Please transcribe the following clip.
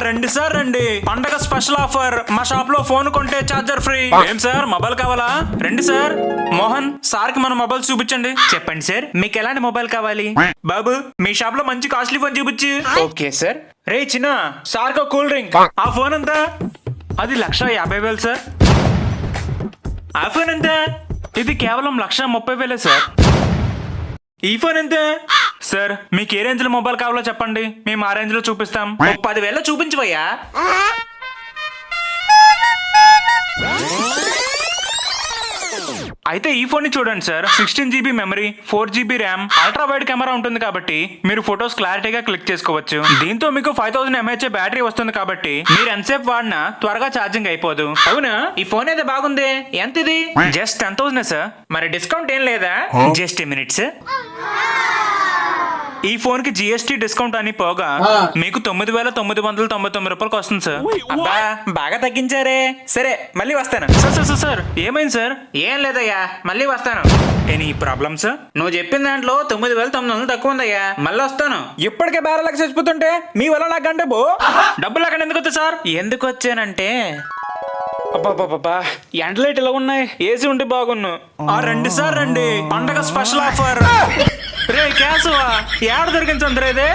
రండి సార్ రండి, పండగ స్పెషల్ ఆఫర్. మా షాప్ లో ఫోన్ కొంటే చార్జర్ ఫ్రీ. ఏం సార్ మొబైల్ కావాలా? రండి సార్. మోహన్ సార్ కి మన మొబైల్ చూపించండి. చెప్పండి సార్, మీకు ఎలాంటి మొబైల్ కావాలి? బాబు మీ షాప్ లో మంచి కాస్ట్లీ ఫోన్ చూపించి. Okay sir. రే చిన్న, సార్ కు కూల్ డ్రింక్. ఆ ఫోన్ ఎంత? అది 1,50,000 సార్. ఆ ఫోన్ ఎంత? ఇది కేవలం 1,30,000 సార్. ఈ ఫోన్ ఎంత? సార్ మీకు ఏ రేంజ్ లో మొబైల్ కావాలో చెప్పండి, మేము ఆ రేంజ్ లో చూపిస్తాం. 10,000 చూపించవయ్యా. అయితే ఈ ఫోన్ ని చూడండి sir. 16GB memory, 4GB RAM, ultra wide camera ఉంటుంది కాబట్టి మీరు ఫొటోస్ క్లారిటీగా క్లిక్ చేసుకోవచ్చు. దీంతో మీకు 5000 mAh బ్యాటరీ వస్తుంది కాబట్టి మీరు ఎంతసేపు వాడినా త్వరగా ఛార్జింగ్ అయిపోదు. అవునా? ఈ ఫోన్ అయితే బాగుంది. ఎంత ఇది? Just 10,000 sir. మరి డిస్కౌంట్ ఏం లేదా? Just minutes. ఈ ఫోన్ కి GST డిస్కౌంట్ అని పోగా మీకు 9,999 రూపాయలకు వస్తుంది సార్. అబ్బా బాగా తగ్గించారే. సరే మళ్ళీ వస్తాను. సార్ ఏమైంది సార్? ఏం లేదయ్యా, మళ్ళీ వస్తాను. Any problem sir? నువ్వు చెప్పిన దాంట్లో 9,900 తక్కువ ఉందయ్యా, మళ్ళీ వస్తాను. ఇప్పటికే బేరాలకు చచ్చిపోతుంటే మీ వల్ల నాకంటే డబ్బులు అక్కడ ఎందుకు వచ్చా సార్? ఎందుకు వచ్చానంటే అబ్బాబాబా ఎండలైట్ ఇలా ఉన్నాయి, ఏసీ ఉంటే బాగున్ను. రండి సార్ రండి, పండగ స్పెషల్ ఆఫర్. రే క్యాసువా ఏడ దొరికింది చంద్ర ఇదే?